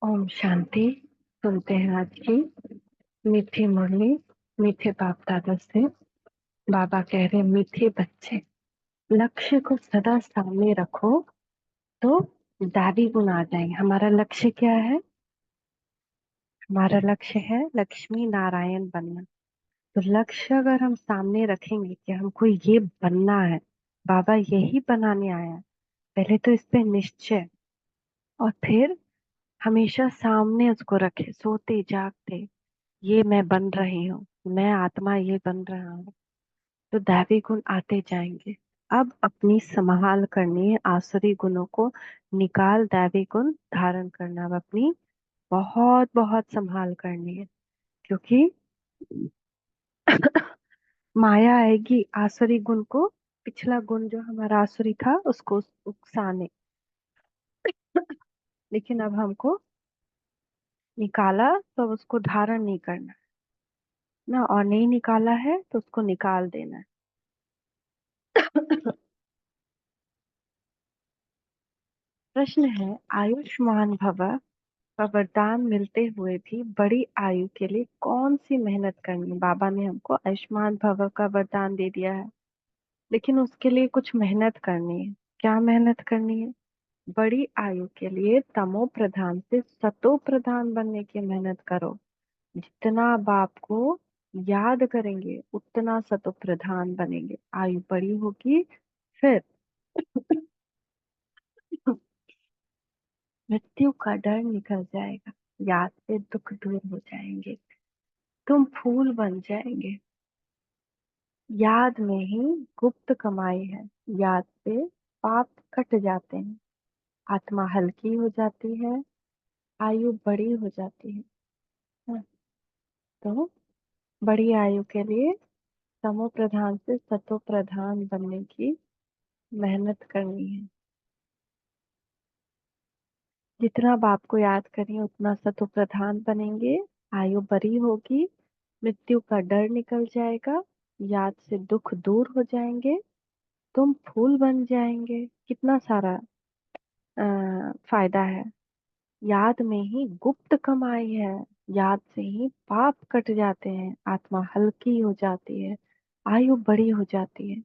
ओम शांति। सुनते हैं आज की मीठी मुरली। मीठे बाप दादा से बाबा कह रहे, मीठे बच्चे, लक्ष्य को सदा सामने रखो तो दादी गुण आ जाएंगे। हमारा लक्ष्य क्या है? हमारा लक्ष्य है लक्ष्मी नारायण बनना। तो लक्ष्य अगर हम सामने रखेंगे कि हमको ये बनना है, बाबा यही बनाने आया है, पहले तो इस पे निश्चय, और फिर हमेशा सामने उसको रखे, सोते जागते, ये मैं बन रही हूँ, मैं आत्मा ये बन रहा हूँ। तो दैवी गुण आते जाएंगे। अब अपनी संभाल करनी है, आसुरी गुणों को निकाल दैवी गुण धारण करना। अब अपनी बहुत बहुत संभाल करनी है, क्योंकि माया आएगी आसुरी गुण को, पिछला गुण जो हमारा आसुरी था उसको उकसाने। लेकिन अब हमको निकाला तो अब उसको धारण नहीं करना है ना, और नहीं निकाला है तो उसको निकाल देना है। प्रश्न है, आयुष्मान भव का वरदान मिलते हुए भी बड़ी आयु के लिए कौन सी मेहनत करनी है? बाबा ने हमको आयुष्मान भव का वरदान दे दिया है, लेकिन उसके लिए कुछ मेहनत करनी है। क्या मेहनत करनी है? बड़ी आयु के लिए तमो प्रधान से सतो प्रधान बनने की मेहनत करो। जितना बाप को याद करेंगे उतना सतो प्रधान बनेंगे। आयु बड़ी होगी, फिर मृत्यु का डर निकल जाएगा, याद से दुख दूर हो जाएंगे, तुम फूल बन जाएंगे। याद में ही गुप्त कमाई है, याद से पाप कट जाते हैं, आत्मा हल्की हो जाती है, आयु बड़ी हो जाती है। हाँ, तो बड़ी आयु के लिए तमो प्रधान से सतो प्रधान बनने की मेहनत करनी है। जितना बाप को याद करें उतना सतो प्रधान बनेंगे, आयु बड़ी होगी, मृत्यु का डर निकल जाएगा, याद से दुख दूर हो जाएंगे, तुम फूल बन जाएंगे। कितना सारा फायदा है। याद में ही गुप्त कमाई है, याद से ही पाप कट जाते हैं, आत्मा हल्की हो जाती है, आयु बड़ी हो जाती है।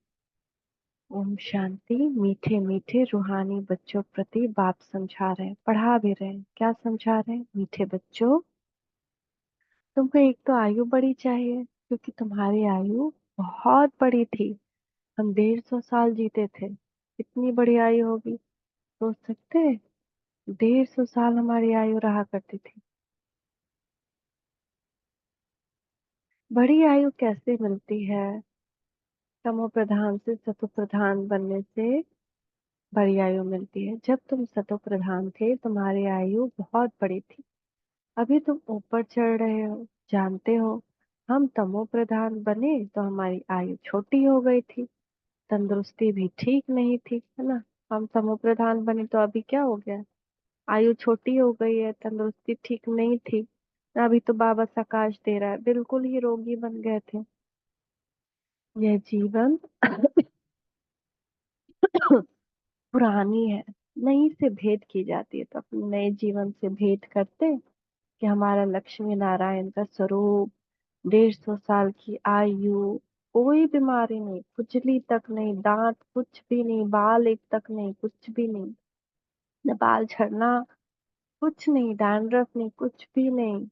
ओम शांति। मीठे मीठे रूहानी बच्चों प्रति बाप समझा रहे हैं, पढ़ा भी रहे हैं। क्या समझा रहे हैं? मीठे बच्चों, तुमको एक तो आयु बड़ी चाहिए, क्योंकि तुम्हारी आयु बहुत बड़ी थी। हम 150 साल जीते थे, कितनी बड़ी आयु होगी सोच सकते हैं? 150 साल हमारी आयु रहा करती थी। बड़ी आयु कैसे मिलती है? तमो प्रधान से सतो प्रधान बनने से बड़ी आयु मिलती है। जब तुम सतो प्रधान थे तुम्हारी आयु बहुत बड़ी थी, अभी तुम ऊपर चढ़ रहे हो। जानते हो, हम तमो प्रधान बने तो हमारी आयु छोटी हो गई थी, तंदुरुस्ती भी ठीक नहीं थी, है ना। हम तमो प्रधान बने तो अभी क्या हो गया? आयु छोटी हो गई है, तंदुरुस्ती ठीक नहीं थी। अभी तो बाबा प्रकाश दे रहा है, बिल्कुल ही रोगी बन गए थे। यह जीवन पुरानी है, नई से भेंट की जाती है, तो अपने नए जीवन से भेंट करते कि हमारा लक्ष्मी नारायण का स्वरूप, 150 साल की आयु, कोई बीमारी नहीं, खुजली तक नहीं, दांत कुछ भी नहीं, बाल एक तक नहीं, कुछ भी नहीं, न बाल झड़ना, कुछ नहीं, डैंड्रफ नहीं, कुछ भी नहीं।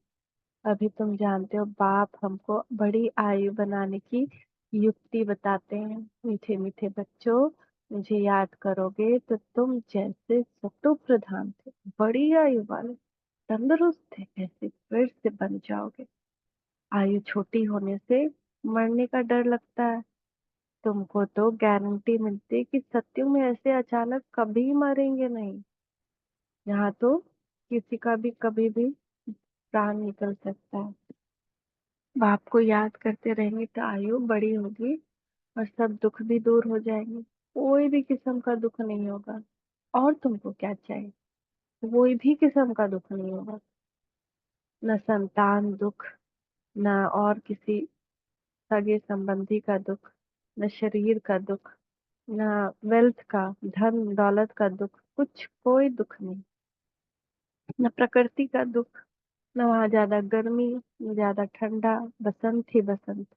अभी तुम जानते हो बाप हमको बड़ी आयु बनाने की युक्ति बताते हैं। मीठे मीठे बच्चों, मुझे याद करोगे तो तुम जैसे सतो प्रधान थे, बड़ी आयु वाले, तंदुरुस्त थे, ऐसे फिर से बन जाओगे। आयु छोटी होने से मरने का डर लगता है। तुमको तो गारंटी मिलती है कि सत्युग में ऐसे अचानक कभी मरेंगे नहीं। यहाँ तो किसी का भी कभी भी प्राण निकल सकता है। बाप को याद करते रहेंगे तो आयु बड़ी होगी, और सब दुख भी दूर हो जाएंगे, कोई भी किस्म का दुख नहीं होगा। और तुमको क्या चाहिए? कोई भी किस्म का दुख नहीं होगा, न संतान दुख, न और किसी सगे संबंधी का दुख, न शरीर का दुख, न वेल्थ का, धन दौलत का दुख, कुछ कोई दुख नहीं। न प्रकृति का दुख, न वहां ज्यादा गर्मी न ज्यादा ठंडा, बसंत ही बसंत।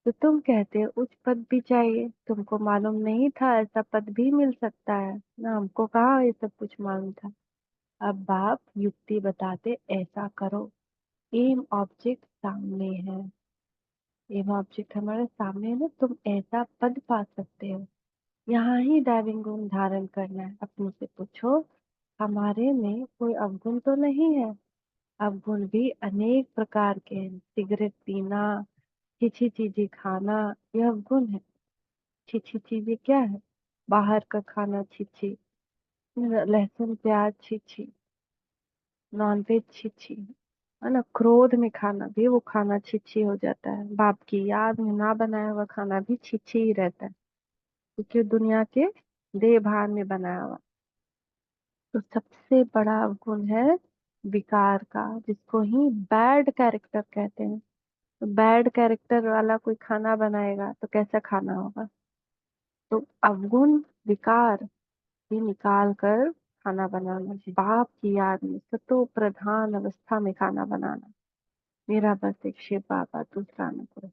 तो तुम कहते हो उच्च पद भी चाहिए, तुमको मालूम नहीं था ऐसा पद भी मिल सकता है ना, हमको कहाँ ये सब कुछ मालूम था। अब बाप युक्ति बताते, ऐसा करो, एम ऑब्जेक्ट सामने है, एम ऑब्जेक्ट हमारे सामने है ना, तुम ऐसा पद पा सकते हो। यहाँ ही ड्राइविंग गुण धारण करना है, अपने से पूछो हमारे में कोई अवगुण तो नहीं है। अवगुण भी अनेक प्रकार के हैं, सिगरेट पीना, छीछी चीजें खाना, यह अवगुण है। छीछी चीजें क्या है? बाहर का खाना छीछी, लहसुन प्याज छीछी, नॉनवेज छीछी, है ना, क्रोध में खाना भी वो खाना छीछी हो जाता है, बाप की याद में ना बनाया हुआ खाना भी छीछी ही रहता है, क्योंकि दुनिया के देह भान में बनाया हुआ। तो सबसे बड़ा अवगुण है विकार का, जिसको ही बैड कैरेक्टर कहते हैं। तो बैड कैरेक्टर वाला कोई खाना बनाएगा तो कैसा खाना होगा? तो अवगुण विकार ये निकाल कर खाना बनाना, बाप की याद में सतो प्रधान अवस्था में खाना बनाना। मेरा बस एक शिव बाबा, दूसरा न कोई।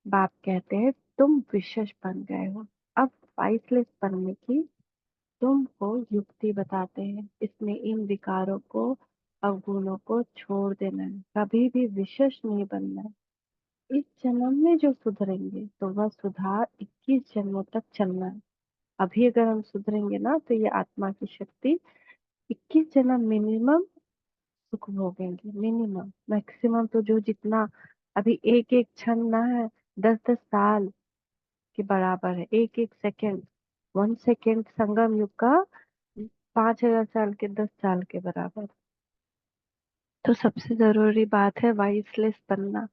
बाप कहते हैं तुम विशेष बन गए हो, अब वाइसलेस बनने की तुमको युक्ति बताते हैं। इसमें इन विकारों को, अवगुणों को छोड़ देना है, कभी भी विशेष नहीं बनना है। इस जन्म में जो सुधरेंगे तो वह सुधार 21 जन्मों तक चलना है। अभी अगर हम सुधरेंगे ना तो ये आत्मा की शक्ति 21 जन्म मिनिमम सुख भोगेंगे, मिनिमम। मैक्सिमम तो जो जितना अभी एक एक क्षण ना है, 10-10 साल के बराबर है, एक एक सेकंड। 1 सेकंड संगम युग का 5,000 साल के 10 साल के बराबर। तो सबसे जरूरी बात है वाइसलेस बनना।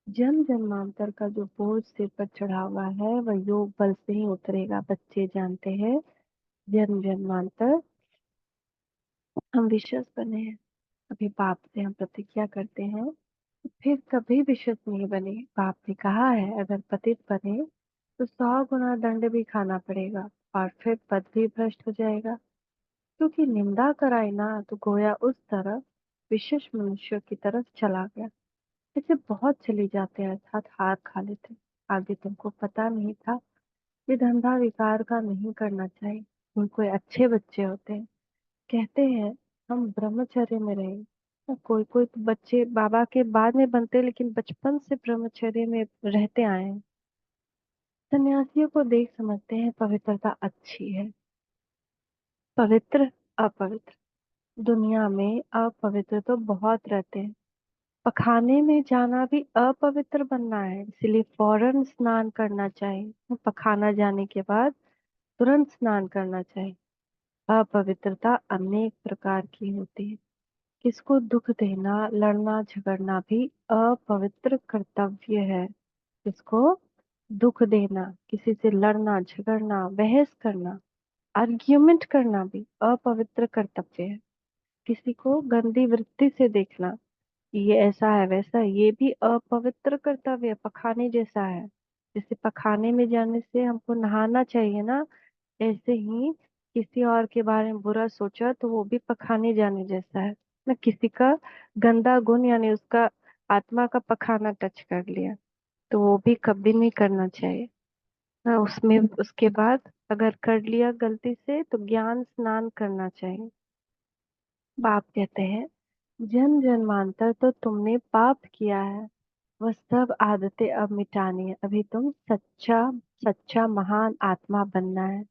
जन्म जन्मांतर का जो बोझ सिर पर चढ़ा हुआ है वह योग बल से ही उतरेगा। बच्चे जानते हैं जन्म जन्मांतर हम विश्वास बने हैं, अभी पाप से हम प्रतिज्ञा करते हैं, फिर कभी विश्वास नहीं बने। पाप ने कहा है अगर पतित बने तो 100 गुना दंड भी खाना पड़ेगा, और फिर पद भी भ्रष्ट हो जाएगा। क्योंकि निंदा कराई ना तो गोया उस तरफ विशेष मनुष्य की तरफ चला गया। ऐसे बहुत चले जाते हैं, अर्थात हार खा लेते। आगे तुमको पता नहीं था, ये धंधा विकार का नहीं करना चाहिए। कोई अच्छे बच्चे होते हैं, कहते हैं हम ब्रह्मचर्य में रहे, और कोई कोई तो बच्चे बाबा के बाद में बनते हैं, लेकिन बचपन से ब्रह्मचर्य में रहते आए हैं। सन्यासियों को देख समझते हैं पवित्रता अच्छी है। पवित्र अपवित्र, दुनिया में अपवित्र तो बहुत रहते हैं। पखाने में जाना भी अपवित्र बनना है, इसलिए फौरन स्नान करना चाहिए। पखाना जाने के बाद तुरंत स्नान करना चाहिए। अपवित्रता अनेक प्रकार की होती है। किसको दुख देना, लड़ना झगड़ना भी अपवित्र कर्तव्य है। किसको दुख देना, किसी से लड़ना झगड़ना, बहस करना, आर्ग्यूमेंट करना भी अपवित्र कर्तव्य है। किसी को गंदी वृत्ति से देखना, ये ऐसा है वैसा है, ये भी अपवित्र कर्तव्य है, पखाने जैसा है। जैसे पखाने में जाने से हमको नहाना चाहिए ना, ऐसे ही किसी और के बारे में बुरा सोचा तो वो भी पखाने जाने जैसा है ना। किसी का गंदा गुण यानी उसका आत्मा का पखाना टच कर लिया तो वो भी कभी नहीं करना चाहिए ना। उसमें उसके बाद अगर कर लिया गलती से तो ज्ञान स्नान करना चाहिए। बाप कहते हैं जन्म जन्मांतर तो तुमने पाप किया है, वह सब आदतें अब मिटानी है। अभी तुम सच्चा सच्चा महान आत्मा बनना है।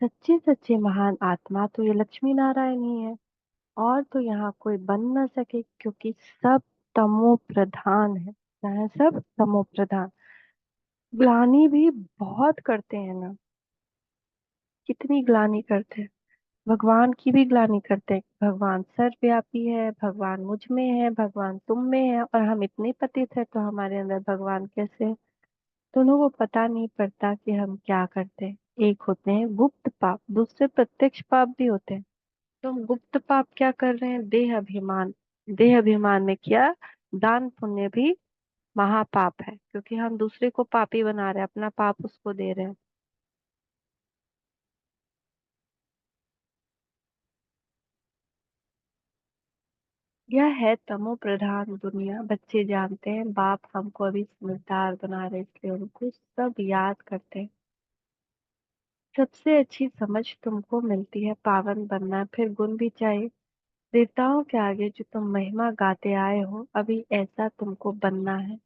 सच्चे सच्चे महान आत्मा तो ये लक्ष्मी नारायण ही है, और तो यहाँ कोई बन ना सके, क्योंकि सब तमो प्रधान है। क्या है? सब तमो प्रधान। ग्लानी भी बहुत करते हैं ना, कितनी ग्लानी करते हैं। भगवान की भी ग्लानी करते हैं, भगवान सर्वव्यापी है, भगवान मुझ में है, भगवान तुम में है, और हम इतने पतित है तो हमारे अंदर भगवान कैसे है? दोनों को पता नहीं पड़ता कि हम क्या करते हैं। एक होते हैं गुप्त पाप, दूसरे प्रत्यक्ष पाप भी होते हैं। तो हम गुप्त पाप क्या कर रहे हैं? देह अभिमान। देह अभिमान में किया दान पुण्य भी महापाप है, क्योंकि हम दूसरे को पापी बना रहे हैं, अपना पाप उसको दे रहे हैं। यह है तमो प्रधान दुनिया। बच्चे जानते हैं बाप हमको अभी समझदार बना रहे, इसलिए उनको सब याद करते हैं। सबसे अच्छी समझ तुमको मिलती है, पावन बनना है, फिर गुण भी चाहिए। देवताओं के आगे जो तुम महिमा गाते आए हो, अभी ऐसा तुमको बनना है।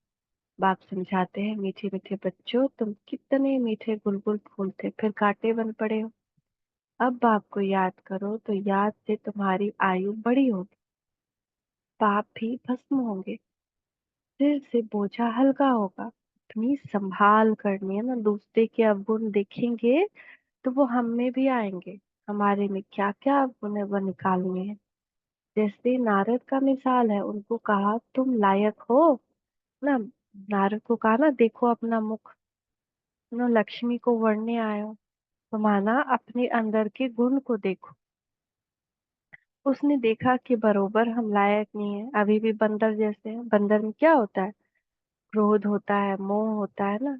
बाप समझाते हैं, मीठे मीठे बच्चों, तुम कितने मीठे बुलबुल फूल थे, फिर कांटे बन पड़े हो। अब बाप को याद करो तो याद से तुम्हारी आयु बड़ी होगी, पाप भी भस्म होंगे, सिर से बोझा हल्का होगा। इतनी संभाल करनी है ना, दूसरे के अवगुण देखेंगे तो वो हम में भी आएंगे। हमारे में क्या क्या अवगुण है वो निकालने हैं। जैसे नारद का मिसाल है, उनको कहा तुम लायक हो ना। नारद को कहा ना, देखो अपना मुख, ना लक्ष्मी को वरने आए हो, तो माना अपने अंदर के गुण को देखो। उसने देखा कि बरोबर हम लायक नहीं है, अभी भी बंदर जैसे हैं। बंदर में क्या होता है? क्रोध होता है, मोह होता है ना।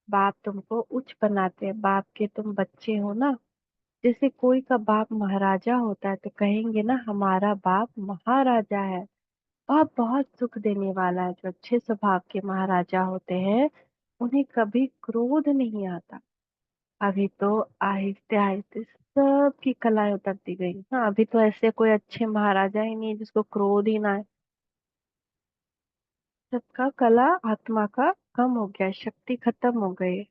बाप तुमको उच्च बनाते हैं, बाप के तुम बच्चे हो ना। जैसे कोई का बाप महाराजा होता है तो कहेंगे ना, हमारा बाप महाराजा है। बाप बहुत सुख देने वाला है। जो अच्छे स्वभाव के महाराजा होते हैं, उन्हें कभी क्रोध नहीं आता। अभी तो आहिस्ते आहिस्ते सबकी कलाएं उतरती गई हाँ, अभी तो ऐसे कोई अच्छे महाराजा ही नहीं है जिसको क्रोध ही ना है। सबका कला आत्मा का कम हो गया, शक्ति खत्म हो गई है।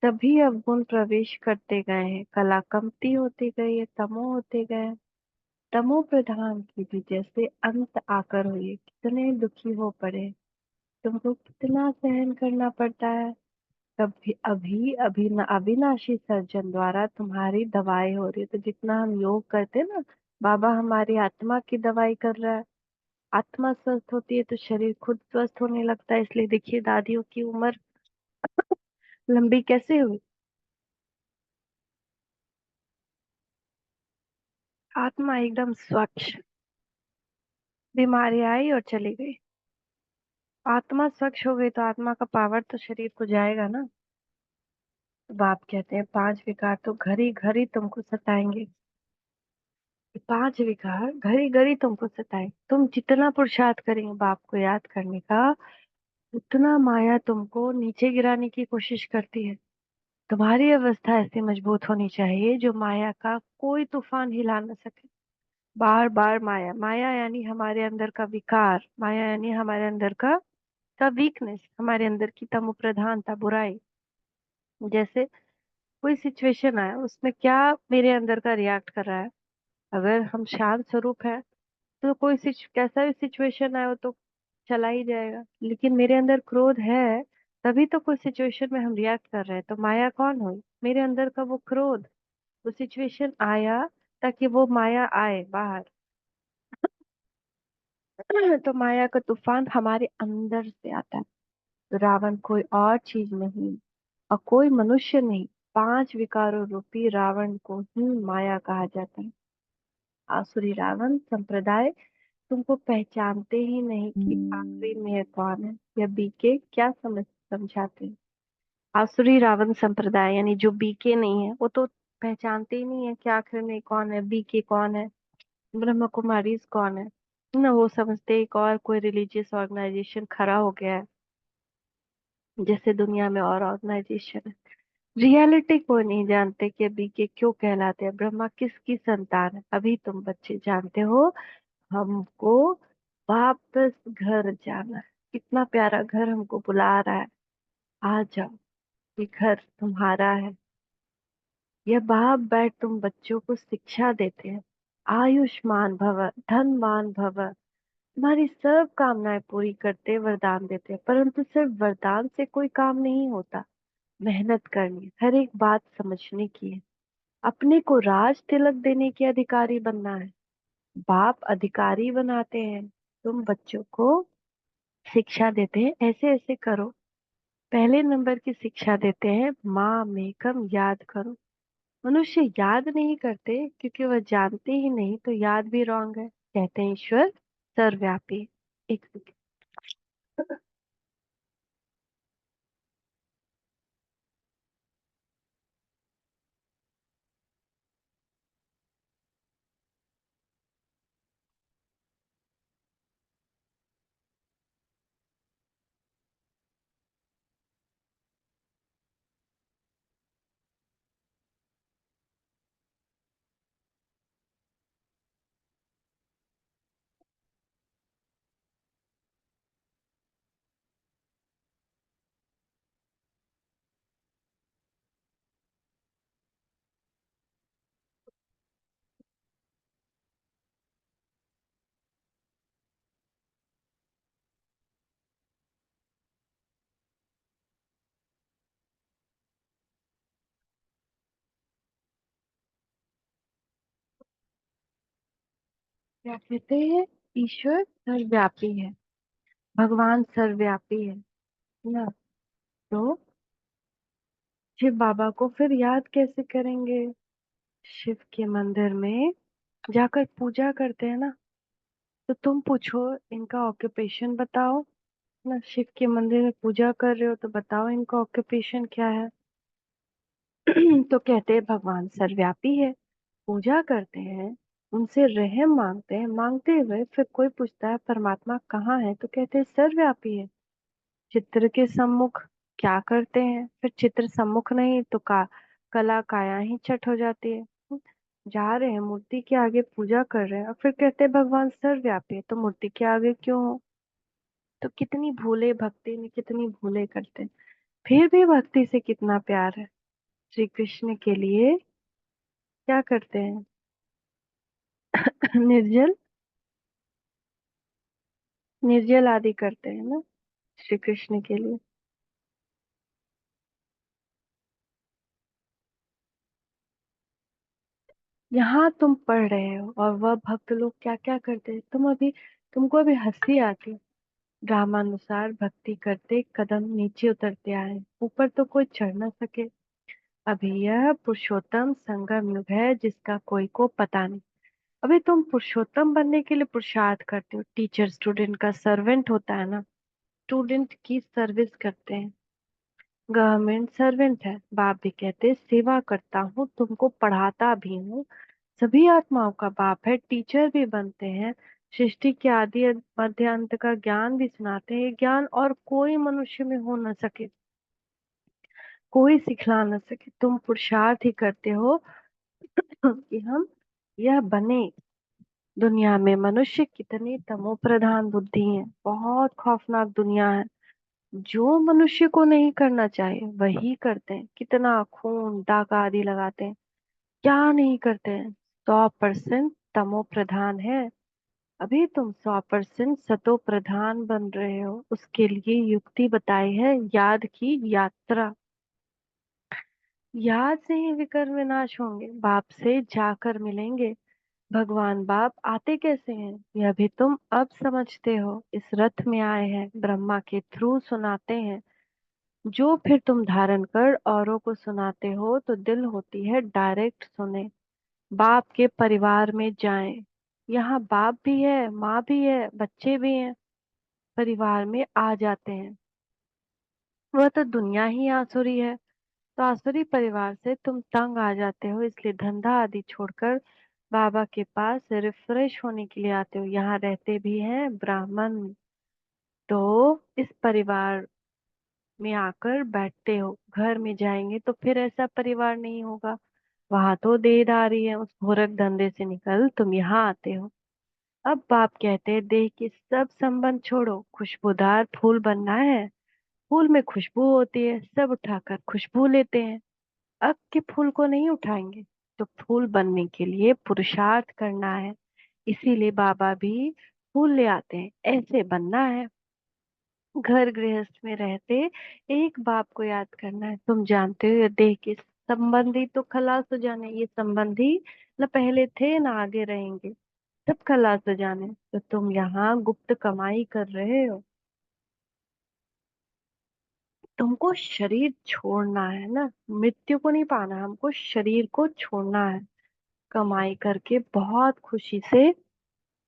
तभी अवगुण प्रवेश करते गए हैं, कला कमती होती गई है, तमो होते गए हैं। तमो प्रधान की भी जैसे अंत आकर हुई, कितने दुखी हो पड़े। तुमको कितना सहन करना पड़ता है। कभी अभी अभी अविनाशी सर्जन द्वारा तुम्हारी दवाई हो रही है, तो जितना हम योग करते हैं ना, बाबा हमारी आत्मा की दवाई कर रहा है। आत्मा स्वस्थ होती है तो शरीर खुद स्वस्थ होने लगता है। इसलिए देखिए दादियों की उम्र लंबी कैसे हुई। आत्मा एकदम स्वच्छ, बीमारी आई और चली गई। आत्मा स्वच्छ हो गई तो आत्मा का पावर तो शरीर को जाएगा ना। तो बाप कहते हैं पांच विकार तो घर ही तुमको सताएंगे। पांच विकार घड़ी घड़ी तुमको सताए, तुम जितना पुरुषार्थ करेंगे बाप को याद करने का, उतना माया तुमको नीचे गिराने की कोशिश करती है। तुम्हारी अवस्था ऐसी मजबूत होनी चाहिए जो माया का कोई तूफान हिला न सके। बार बार माया, माया यानी हमारे अंदर का विकार, माया यानी हमारे अंदर का वीकनेस, हमारे अंदर की तमो प्रधानता, बुराई। जैसे कोई सिचुएशन आया, उसमें क्या मेरे अंदर का रिएक्ट कर रहा है। अगर हम शांत स्वरूप है तो कोई कैसा भी सिचुएशन आए वो तो चला ही जाएगा। लेकिन मेरे अंदर क्रोध है, तभी तो कोई सिचुएशन में हम रिएक्ट कर रहे हैं। तो माया कौन हुई? मेरे अंदर का वो क्रोध। वो सिचुएशन आया ताकि वो माया आए बाहर। तो माया का तूफान हमारे अंदर से आता है। तो रावण कोई और चीज नहीं और कोई मनुष्य नहीं, पांच विकारों रूपी रावण को ही माया कहा जाता है। आसुरी रावण संप्रदाय तुमको पहचानते ही नहीं कि आखिरी में कौन है। या बीके क्या समझाते हैं। आसुरी रावण संप्रदाय यानी जो बीके नहीं है, वो तो पहचानते ही नहीं है कि आखिर में कौन है, बीके कौन है, ब्रह्म कुमारी कौन है। ना वो समझते एक और कोई रिलीजियस ऑर्गेनाइजेशन खड़ा हो गया है, जैसे दुनिया में और ऑर्गेनाइजेशन है। रियलिटी को नहीं जानते कि बीके क्यों कहलाते हैं, ब्रह्मा किसकी संतान है। अभी तुम बच्चे जानते हो, हमको वापस घर जाना है। कितना प्यारा घर हमको बुला रहा है, आ जाओ, ये घर तुम्हारा है। यह बाप बैठ तुम बच्चों को शिक्षा देते हैं। आयुष्मान भव, धनवान भव, तुम्हारी सब कामनाएं पूरी करते वरदान देते हैं। परंतु सिर्फ वरदान से कोई काम नहीं होता, मेहनत करनी है, हर एक बात समझने की है। अपने को राज तिलक देने के अधिकारी बनना है। बाप अधिकारी बनाते हैं, तुम बच्चों को शिक्षा देते हैं, ऐसे ऐसे करो। पहले नंबर की शिक्षा देते हैं, माँ मेकम याद करो। मनुष्य याद नहीं करते क्योंकि वह जानते ही नहीं, तो याद भी रॉन्ग है। कहते हैं ईश्वर सर्वव्यापी है। एक सेकंड। क्या कहते हैं? ईश्वर सर्वव्यापी है, भगवान सर्वव्यापी है ना। तो शिव बाबा को फिर याद कैसे करेंगे? शिव के मंदिर में जाकर पूजा करते हैं ना। तो तुम पूछो, इनका ऑक्यूपेशन बताओ ना। शिव के मंदिर में पूजा कर रहे हो तो बताओ इनका ऑक्यूपेशन क्या है। तो कहते हैं भगवान सर्वव्यापी है, पूजा करते हैं, उनसे रहम मांगते हैं, मांगते हुए फिर कोई पूछता है परमात्मा कहाँ है, तो कहते हैं सर्वव्यापी है। चित्र के सम्मुख क्या करते हैं? फिर चित्र सम्मुख नहीं तो कला काया ही छठ हो जाती है। जा रहे हैं मूर्ति के आगे पूजा कर रहे हैं और फिर कहते हैं भगवान सर्वव्यापी है, तो मूर्ति के आगे क्यों हो? तो कितनी भूले भक्ति में, कितनी भूले करते हैं। फिर भी भक्ति से कितना प्यार है। श्री कृष्ण के लिए क्या करते हैं? निर्जल, निर्जल आदि करते हैं ना श्री कृष्ण के लिए। यहाँ तुम पढ़ रहे हो और वह भक्त लोग क्या क्या करते हैं। तुमको अभी हंसी आती। ड्रामानुसार भक्ति करते कदम नीचे उतरते आए, ऊपर तो कोई चढ़ ना सके। अभी यह पुरुषोत्तम संगम युग है जिसका कोई को पता नहीं। अभी तुम पुरुषोत्तम बनने के लिए पुरुषार्थ करते हो। टीचर स्टूडेंट का सर्वेंट होता है ना, स्टूडेंट की सर्विस करते हैं। गवर्नमेंट सर्वेंट है, बाप भी कहते सेवा करता हूँ, तुमको पढ़ाता भी हूँ। सभी आत्माओं का बाप है, टीचर भी बनते हैं। सृष्टि के आदि मध्य अंत का ज्ञान भी सुनाते हैं। ये ज्ञान और कोई मनुष्य में हो न सके, कोई सिखला न सके। तुम पुरुषार्थ ही करते हो कि हम यह बने। दुनिया में मनुष्य कितनी तमो प्रधान बुद्धि है, बहुत खौफनाक दुनिया है। जो मनुष्य को नहीं करना चाहिए वही करते हैं। कितना खून डाका आदि लगाते हैं, क्या नहीं करते हैं। 100% तमो प्रधान है। अभी तुम 100% सतो प्रधान बन रहे हो। उसके लिए युक्ति बताई है, याद की यात्रा। याद से ही विकर विनाश होंगे, बाप से जाकर मिलेंगे। भगवान बाप आते कैसे हैं यह भी तुम अब समझते हो। इस रथ में आए हैं, ब्रह्मा के थ्रू सुनाते हैं। जो फिर तुम धारण कर औरों को सुनाते हो तो दिल होती है डायरेक्ट सुने। बाप के परिवार में जाएं। यहाँ बाप भी है, माँ भी है, बच्चे भी हैं, परिवार में आ जाते हैं। वह तो दुनिया ही आसुरी है। तो आसुरी परिवार से तुम तंग आ जाते हो, इसलिए धंधा आदि छोड़कर बाबा के पास रिफ्रेश होने के लिए आते हो। यहाँ रहते भी हैं ब्राह्मण, तो इस परिवार में आकर बैठते हो। घर में जाएंगे तो फिर ऐसा परिवार नहीं होगा, वहां तो देहधारी है। उस घोरक धंधे से निकल तुम यहाँ आते हो। अब बाप कहते हैं देह के सब संबंध छोड़ो, खुशबूदार फूल बनना है। फूल में खुशबू होती है, सब उठाकर खुशबू लेते हैं। अब के फूल को नहीं उठाएंगे। तो फूल बनने के लिए पुरुषार्थ करना है, इसीलिए बाबा भी फूल ले आते हैं। ऐसे बनना है। घर गृहस्थ में रहते एक बाप को याद करना है। तुम जानते हो ये देह के संबंधी तो खलास हो जाने, ये संबंधी न पहले थे न आगे रहेंगे, सब खलास हो जाने। तो तुम यहाँ गुप्त कमाई कर रहे हो। तुमको शरीर छोड़ना है ना, मृत्यु को नहीं पाना, हमको शरीर को छोड़ना है। कमाई करके बहुत खुशी से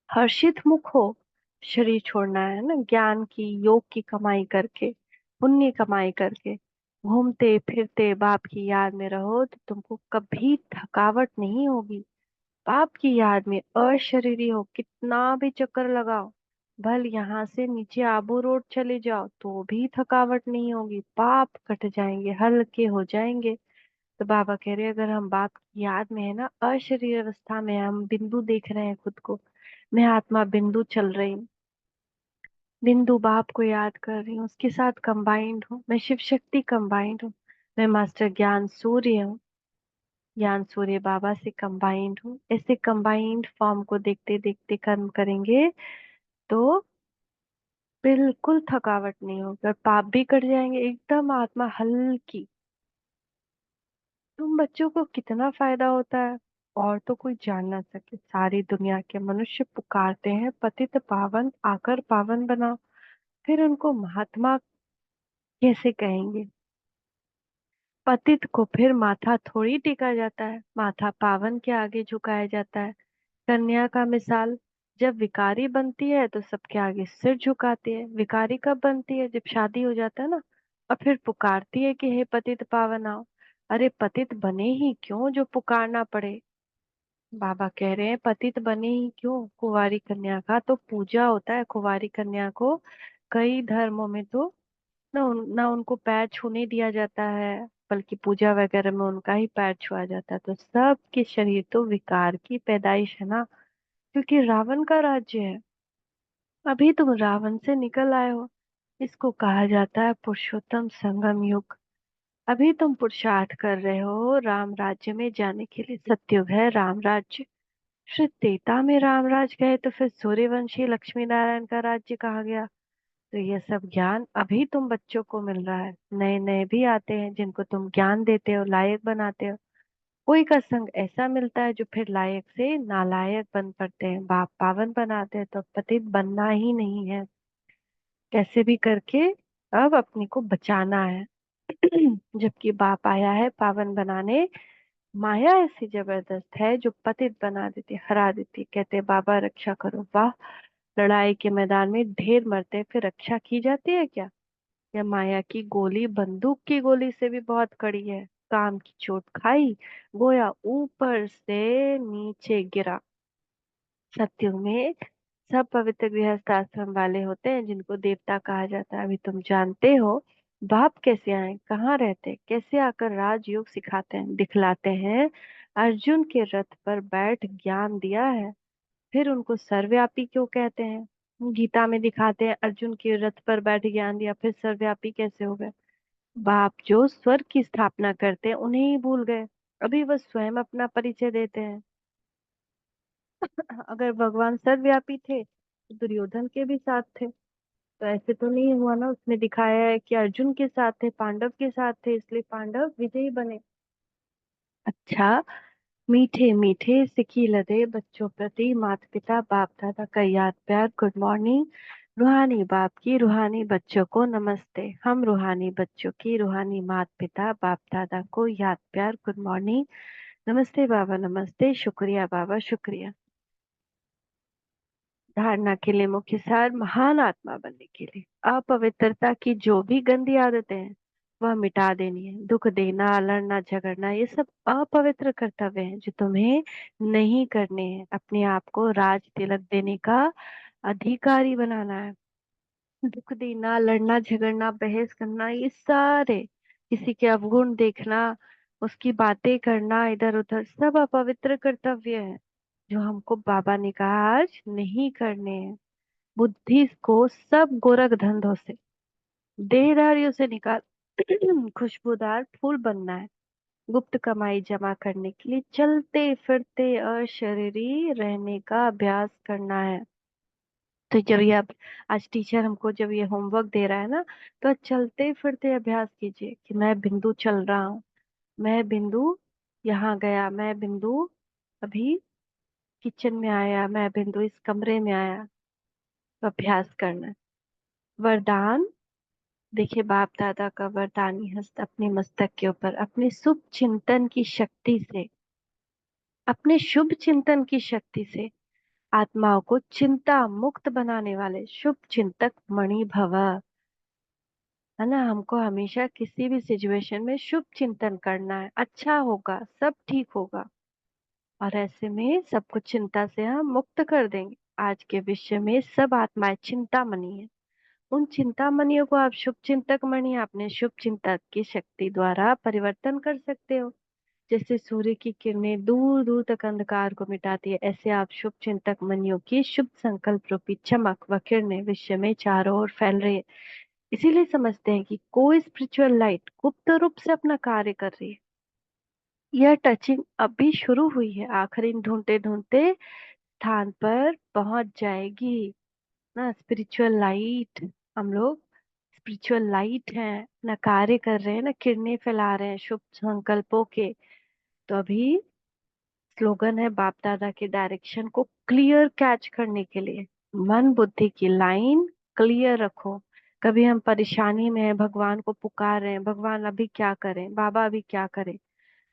हर्षित मुख हो। शरीर छोड़ना है ना, ज्ञान की योग की कमाई करके, पुण्य कमाई करके घूमते फिरते बाप की याद में रहो तो तुमको कभी थकावट नहीं होगी। बाप की याद में अशरीरी हो, कितना भी चक्कर लगाओ, भल यहाँ से नीचे आबू रोड चले जाओ तो भी थकावट नहीं होगी। पाप कट जाएंगे, हल्के हो जाएंगे। तो बाबा कह रहे हैं अगर हम बाप की याद में है ना, अशरीर अवस्था में हैं, हम बिंदु देख रहे हैं खुद को। मैं आत्मा बिंदु चल रही हूँ, बिंदु बाप को याद कर रही हूँ, उसके साथ कंबाइंड हूँ। मैं शिव शक्ति कंबाइंड हूँ। मैं मास्टर ज्ञान सूर्य हूँ, ज्ञान सूर्य बाबा से कंबाइंड हूँ। ऐसे कंबाइंड फॉर्म को देखते देखते कर्म करेंगे तो बिल्कुल थकावट नहीं होगी और पाप भी कट जाएंगे, एकदम आत्मा हल्की। तुम बच्चों को कितना फायदा होता है। और तो कोई जान ना सके। सारी दुनिया के मनुष्य पुकारते हैं, पतित पावन आकर पावन बनाओ। फिर उनको महात्मा कैसे कहेंगे? पतित को फिर माथा थोड़ी टेका जाता है, माथा पावन के आगे झुकाया जाता है। कन्या का मिसाल, जब विकारी बनती है तो सबके आगे सिर झुकाती है। विकारी कब बनती है? जब शादी हो जाता है ना। और फिर पुकारती है कि हे पतित पावन आओ। अरे पतित बने ही क्यों जो पुकारना पड़े? बाबा कह रहे हैं पतित बने ही क्यों, कुंवारी कन्या का तो पूजा होता है। कुंवारी कन्या को कई धर्मों में तो ना उनको पैर छूने दिया जाता है, बल्कि पूजा वगैरह में उनका ही पैर छुआ जाता है। तो सबके शरीर तो विकार की पैदाइश है ना, क्योंकि रावण का राज्य है। अभी तुम रावण से निकल आए हो। इसको कहा जाता है पुरुषोत्तम संगम युग। अभी तुम पुरुषार्थ कर रहे हो राम राज्य में जाने के लिए। सतयुग है राम राज्य। श्री त्रेता में रामराज गए तो फिर सूर्यवंशी लक्ष्मी नारायण का राज्य कहा गया। तो ये सब ज्ञान अभी तुम बच्चों को मिल रहा है। नए नए भी आते हैं जिनको तुम ज्ञान देते हो, लायक बनाते हो। कोई का संग ऐसा मिलता है जो फिर लायक से नालायक बन पड़ते हैं, बाप पावन बनाते हैं। तो पतित बनना ही नहीं है, कैसे भी करके अब अपने को बचाना है। जबकि बाप आया है पावन बनाने। माया ऐसी जबरदस्त है जो पतित बना देती, हरा देती। कहते बाबा रक्षा करो, वाह। लड़ाई के मैदान में ढेर मरते हैं, फिर रक्षा की जाती है क्या? या माया की गोली बंदूक की गोली से भी बहुत कड़ी है। काम की चोट खाई, गोया ऊपर से नीचे गिरा। सत्युग में सब पवित्र गृहस्थ आश्रम वाले होते हैं जिनको देवता कहा जाता है। अभी तुम जानते हो बाप कैसे आए, कहाँ रहते, कैसे आकर राजयोग सिखाते हैं, दिखलाते हैं। अर्जुन के रथ पर बैठ ज्ञान दिया है। फिर उनको सर्वव्यापी क्यों कहते हैं? गीता में दिखाते हैं अर्जुन के रथ पर बैठ ज्ञान दिया, फिर सर्वव्यापी कैसे हो गए? बाप जो स्वर्ग की स्थापना करते हैं उन्हें ही भूल गए। अभी वह स्वयं अपना परिचय देते हैं। अगर भगवान सर्वव्यापी थे तो दुर्योधन के भी साथ थे। तो ऐसे तो नहीं हुआ ना, उसने दिखाया है कि अर्जुन के साथ थे, पांडव के साथ थे, इसलिए पांडव विजयी बने। अच्छा, मीठे मीठे सिकी लदे बच्चों प्रति माता पिता बाप दादा का याद प्यार गुड मॉर्निंग। रूहानी बाप की रूहानी बच्चों को नमस्ते। हम रूहानी बच्चों की रूहानी माता पिता बाप दादा को याद प्यार गुड मॉर्निंग। नमस्ते बाबा, नमस्ते, शुक्रिया बाबा, शुक्रिया। धारणा के लिए मुख्य सार, महान आत्मा बनने के लिए अपवित्रता की जो भी गंदी आदतें हैं वह मिटा देनी है। दुख देना, लड़ना झगड़ना, ये सब अपवित्र कर्तव्य हैं जो तुम्हें नहीं करने हैं। अपने आप को राज तिलक देने का अधिकारी बनाना है। दुख देना, लड़ना झगड़ना, बहस करना, ये सारे, किसी के अवगुण देखना, उसकी बातें करना इधर उधर, सब अपवित्र कर्तव्य है जो हमको बाबा ने कहा आज नहीं करने हैं। बुद्धि को सब गोरख धंधों से, देहधारियों से निकाल खुशबूदार फूल बनना है। गुप्त कमाई जमा करने के लिए चलते फिरते अशरीरी रहने का अभ्यास करना है। तो जब ये अब आज टीचर हमको जब ये होमवर्क दे रहा है ना, तो चलते फिरते अभ्यास कीजिए कि मैं बिंदु चल रहा हूँ, मैं बिंदु यहाँ गया, मैं बिंदु अभी किचन में आया, मैं बिंदु इस कमरे में आया। तो अभ्यास करना है। वरदान, देखिए बाप दादा का वरदानी हस्त अपने मस्तक के ऊपर अपने शुभ चिंतन की शक्ति से, अपने शुभ चिंतन की शक्ति से आत्माओं को चिंता मुक्त बनाने वाले शुभ चिंतक मणि भव। है ना, हमको हमेशा किसी भी सिचुएशन में शुभ चिंतन करना है, अच्छा होगा, सब ठीक होगा। और ऐसे में सब कुछ चिंता से हम मुक्त कर देंगे। आज के विश्व में सब आत्माएं चिंतामणि है। उन चिंतामणियों को आप शुभ चिंतक मणि अपने शुभ चिंतक की शक्ति द्वारा परिवर्तन कर सकते हो। जैसे सूर्य की किरणें दूर दूर तक अंधकार को मिटाती है, ऐसे आप शुभ चिंतक मणियों की शुभ संकल्प रूपी चमक व किरणें विश्व में चारों ओर फैल रही है। इसीलिए समझते हैं कि कोई स्पिरिचुअल लाइट गुप्त रूप से अपना कार्य कर रही है। यह टचिंग अभी शुरू हुई है, आखिरी ढूंढते ढूंढते स्थान पर पहुंच जाएगी ना। स्पिरिचुअल लाइट, हम लोग स्पिरिचुअल लाइट हैं, ना कार्य कर रहे हैं, ना किरणें फैला रहे हैं शुभ संकल्पों के। तो अभी स्लोगन है बाप दादा के डायरेक्शन को क्लियर कैच करने के लिए। मन बुद्धि की लाइन क्लियर रखो। कभी हम परेशानी में हैं, भगवान को पुकार रहे हैं, भगवान अभी क्या करें, बाबा अभी क्या करें,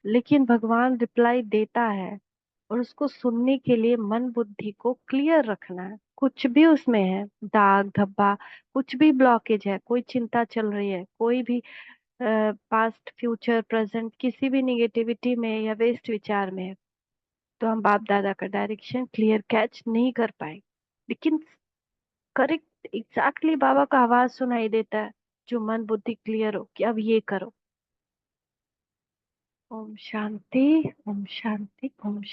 लेकिन भगवान रिप्लाई देता है। और उसको सुनने के लिए मन बुद्धि को क्लियर रखना है। कुछ भी उसमें है, दाग धब्बा, कुछ भी ब्लॉकेज है, कोई चिंता चल रही है, कोई भी पास्ट फ्यूचर प्रेजेंट किसी भी निगेटिविटी में या वेस्ट विचार में है, तो हम बाप दादा का डायरेक्शन क्लियर कैच नहीं कर पाए। लेकिन करेक्ट एग्जैक्टली बाबा का आवाज सुनाई देता है, जो मन बुद्धि क्लियर हो कि अब ये करो। ओम शांति, ओम शांति, ओम शांति।